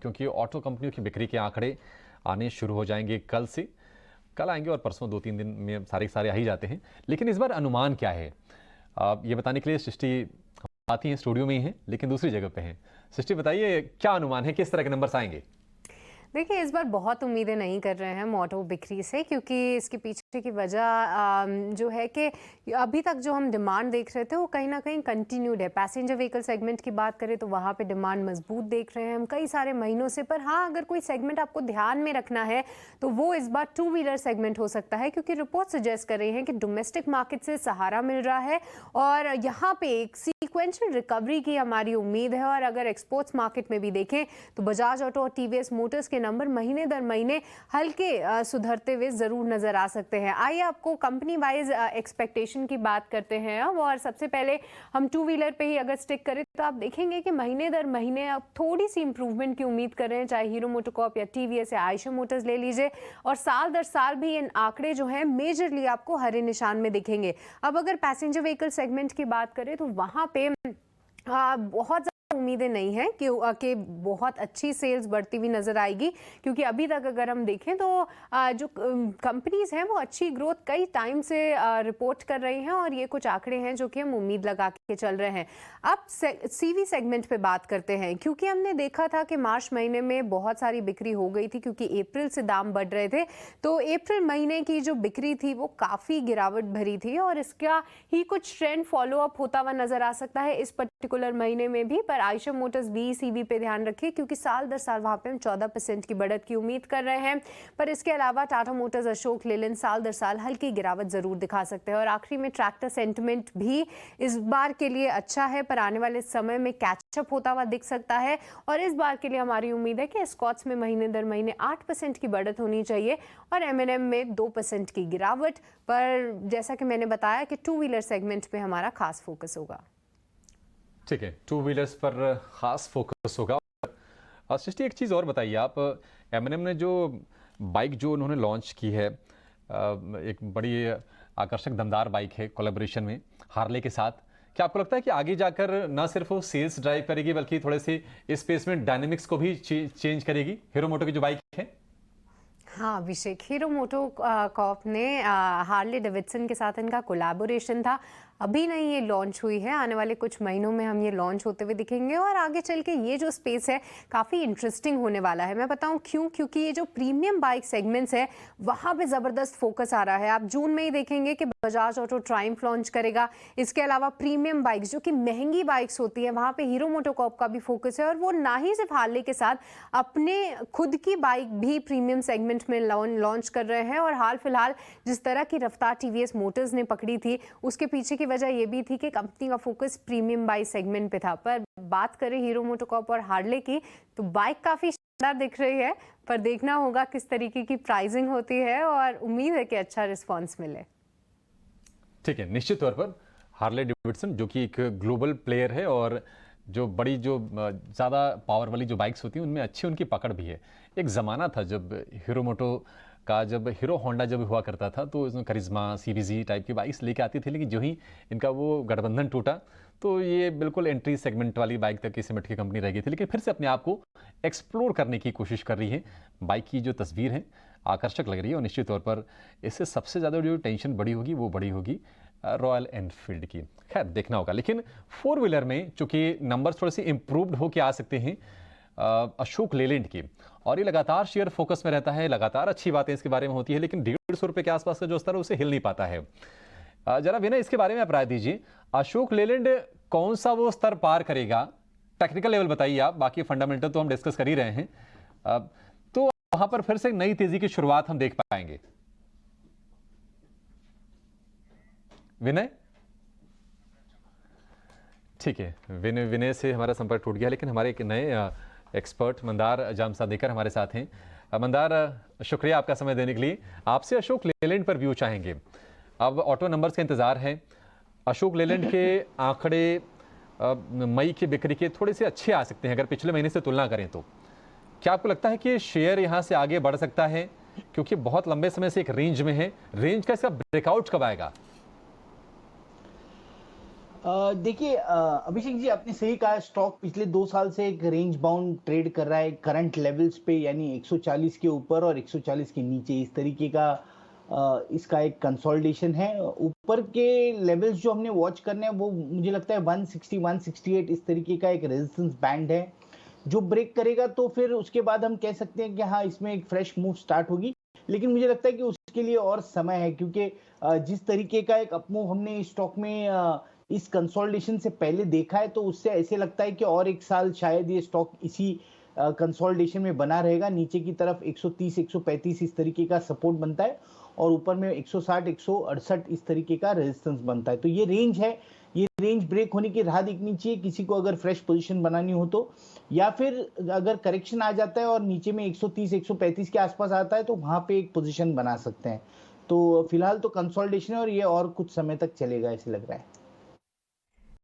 क्योंकि ऑटो कंपनियों की बिक्री के आंकड़े आने शुरू हो जाएंगे कल आएंगे और परसों 2-3 दिन में सारे सारे आ ही जाते हैं। लेकिन इस बार अनुमान क्या है, ये बताने के लिए सृष्टि आती हैं, स्टूडियो में ही हैं लेकिन दूसरी जगह पे हैं। सृष्टि बताइए क्या अनुमान है, किस तरह के नंबर्स आएंगे? देखिए, इस बार बहुत उम्मीदें नहीं कर रहे हैं हम ऑटो बिक्री से, क्योंकि इसके पीछे की वजह जो है कि अभी तक जो हम डिमांड देख रहे थे वो कहीं ना कहीं कंटिन्यूड है। पैसेंजर व्हीकल सेगमेंट की बात करें तो वहाँ पे डिमांड मजबूत देख रहे हैं हम कई सारे महीनों से। पर हाँ, अगर कोई सेगमेंट आपको ध्यान में रखना है तो वो इस बार टू व्हीलर सेगमेंट हो सकता है, क्योंकि रिपोर्ट सजेस्ट कर रही हैं कि डोमेस्टिक मार्केट से सहारा मिल रहा है और यहाँ पे एक सीक्वेंशियल रिकवरी की हमारी उम्मीद है। और अगर एक्सपोर्ट्स मार्केट में भी देखें तो बजाज ऑटो और टीवीएस मोटर्स के नंबर महीने दर महीने हल्के सुधरते हुए जरूर नजर आ सकते हैं। आइए आपको कंपनी वाइज एक्सपेक्टेशन की बात करते हैं अब। और सबसे पहले हम टू व्हीलर पे ही अगर स्टिक करें तो आप देखेंगे कि महीने दर महीने अब थोड़ी सी इंप्रूवमेंट की उम्मीद कर रहे हैं, चाहे हीरो मोटोकॉर्प या टीवीएस या आयशर मोटर्स ले लीजिए। और साल दर साल भी इन आंकड़े जो हैं मेजरली आपको हरे निशान में दिखेंगे। अब अगर पैसेंजर व्हीकल सेगमेंट की बात करें तो वहां पे बहुत उम्मीदें नहीं है कि बहुत अच्छी सेल्स बढ़ती हुई नजर आएगी, क्योंकि अभी तक अगर हम देखें तो जो कंपनीज हैं वो अच्छी ग्रोथ कई टाइम से रिपोर्ट कर रही हैं और ये कुछ आंकड़े हैं जो कि हम उम्मीद लगा के चल रहे हैं। अब सीवी सेगमेंट पे बात करते हैं, क्योंकि हमने देखा था कि मार्च महीने में बहुत सारी बिक्री हो गई थी क्योंकि अप्रैल से दाम बढ़ रहे थे। तो अप्रैल महीने की जो बिक्री थी वो काफ़ी गिरावट भरी थी और इसका ही कुछ ट्रेंड फॉलो अप होता हुआ नजर आ सकता है इस पर्टिकुलर महीने में भी। पर आयशर मोटर्स VECV पे ध्यान रखिए, क्योंकि साल दर साल वहां पे हम 14% की बढ़त की उम्मीद कर रहे हैं। पर इसके अलावा टाटा मोटर्स, अशोक लेलैंड साल दर साल हल्की गिरावट जरूर दिखा सकते हैं। और आखिरी में ट्रैक्टर सेंटिमेंट भी इस बार के लिए अच्छा है, पर आने वाले समय में कैचअप होता हुआ दिख सकता है। और इस बार के लिए हमारी उम्मीद है कि स्कॉट्स में महीने दर महीने 8% की बढ़त होनी चाहिए और M&M में 2% की गिरावट। पर जैसा कि मैंने बताया कि टू व्हीलर सेगमेंट पे हमारा खास फोकस होगा। ठीक है, टू व्हीलर्स पर खास फोकस होगा। और सृष्टि एक चीज़ और बताइए आप, M&M ने जो बाइक जो उन्होंने लॉन्च की है, एक बड़ी आकर्षक दमदार बाइक है कोलैबोरेशन में हार्ले के साथ, क्या आपको लगता है कि आगे जाकर न सिर्फ वो सेल्स ड्राइव करेगी बल्कि थोड़े से इस स्पेस में डायनेमिक्स को भी चेंज करेगी हीरो मोटो की जो बाइक है? हाँ अभिषेक, हीरो मोटोकॉर्प ने हार्ले डेविडसन के साथ इनका कोलैबोरेशन था, अभी नहीं ये लॉन्च हुई है। आने वाले कुछ महीनों में हम ये लॉन्च होते हुए दिखेंगे और आगे चल के ये जो स्पेस है काफ़ी इंटरेस्टिंग होने वाला है। मैं बताऊं क्यों, क्योंकि ये जो प्रीमियम बाइक सेगमेंट्स है वहाँ पे ज़बरदस्त फोकस आ रहा है। आप जून में ही देखेंगे कि बजाज ऑटो ट्रायम्फ लॉन्च करेगा। इसके अलावा प्रीमियम बाइक्स जो कि महंगी बाइक्स होती हैं वहाँ पे हीरो मोटोकॉर्प का भी फोकस है। और वो ना ही सिर्फ हार्ले के साथ अपने खुद की बाइक भी प्रीमियम सेगमेंट में लॉन्च कर रहे हैं। और हाल फिलहाल जिस तरह की रफ्तार टीवीएस मोटर्स ने पकड़ी थी उसके पीछे की वजह यह भी थी कि कंपनी का फोकस प्रीमियम बाइक सेगमेंट पे था। पर बात करें हीरो मोटोकॉर्प और हार्ले की तो बाइक काफी शानदार दिख रही है, पर देखना होगा किस तरीके की प्राइसिंग होती है और उम्मीद है कि अच्छा रिस्पॉन्स मिले। ठीक है, निश्चित तौर पर हार्ले डेविडसन जो कि एक ग्लोबल प्लेयर है और जो बड़ी जो ज़्यादा पावर वाली जो बाइक्स होती हैं उनमें अच्छी उनकी पकड़ भी है। एक ज़माना था जब हीरो मोटो का, जब हीरो होंडा जब हुआ करता था तो इसमें करिश्मा CBZ टाइप की बाइक्स लेके आती थी, लेकिन जो ही इनका वो गठबंधन टूटा तो ये बिल्कुल एंट्री सेगमेंट वाली बाइक तक की सिमट की कंपनी रह गई थी। लेकिन फिर से अपने आप को एक्सप्लोर करने की कोशिश कर रही है। बाइक की जो तस्वीर है आकर्षक लग रही है और निश्चित तौर पर इससे सबसे ज़्यादा जो टेंशन बड़ी होगी वो बड़ी होगी रॉयल एनफील्ड की। खैर देखना होगा। लेकिन फोर व्हीलर में चूंकि नंबर थोड़े से इम्प्रूव्ड होके आ सकते हैं अशोक लेलैंड की, और ये लगातार शेयर फोकस में रहता है, लगातार अच्छी बातें इसके बारे में होती है, लेकिन 150 रुपये के आसपास का जो स्तर है उसे हिल नहीं पाता है। जरा विनय इसके बारे में आप राय दीजिए, अशोक लेलैंड कौन सा वो स्तर पार करेगा? टेक्निकल लेवल बताइए आप, बाकी फंडामेंटल तो हम डिस्कस कर ही रहे हैं। तो वहां पर फिर से नई तेजी की शुरुआत हम देख पाएंगे। विनय? ठीक है, विनय से हमारा संपर्क टूट गया, लेकिन हमारे एक नए एक्सपर्ट मंदार जामसादेकर हमारे साथ हैं। मंदार, शुक्रिया आपका समय देने के लिए। आपसे अशोक लेलैंड पर व्यू चाहेंगे। अब ऑटो नंबर्स का इंतजार है। अशोक लेलैंड के आंकड़े मई की बिक्री के थोड़े से अच्छे आ सकते हैं अगर पिछले महीने से तुलना करें तो। क्या आपको लगता है कि शेयर यहां से आगे बढ़ सकता है, क्योंकि बहुत लंबे समय से एक रेंज में है? रेंज का इसका ब्रेकआउट कब आएगा? देखिए अभिषेक जी आपने सही कहा, स्टॉक पिछले 2 साल से एक रेंज बाउंड ट्रेड कर रहा है करंट लेवल्स पे, यानी 140 के ऊपर और 140 के नीचे, इस तरीके का इसका एक कंसोलिडेशन है। ऊपर के लेवल्स जो हमने वॉच करने हैं वो मुझे लगता है 160 168 इस तरीके का एक रेजिस्टेंस बैंड है, जो ब्रेक करेगा तो फिर उसके बाद हम कह सकते हैं कि हाँ इसमें एक फ्रेश मूव स्टार्ट होगी। लेकिन मुझे लगता है कि उसके लिए और समय है, क्योंकि जिस तरीके का एक अपमूव हमने इस स्टॉक में इस कंसोलिडेशन से पहले देखा है, तो उससे ऐसे लगता है कि और एक साल शायद ये स्टॉक इसी कंसोलिडेशन में बना रहेगा। नीचे की तरफ 130 135 इस तरीके का सपोर्ट बनता है और ऊपर में 160 168 इस तरीके का रेजिस्टेंस बनता है। तो ये रेंज है, ये रेंज ब्रेक होने की राह दिखनी चाहिए किसी को अगर फ्रेश पोजीशन बनानी हो तो, या फिर अगर करेक्शन आ जाता है और नीचे में 130 135 के आसपास आता है तो वहां पे एक पोजीशन बना सकते हैं। तो फिलहाल तो कंसोलिडेशन है और ये और कुछ समय तक चलेगा ऐसे लग रहा है।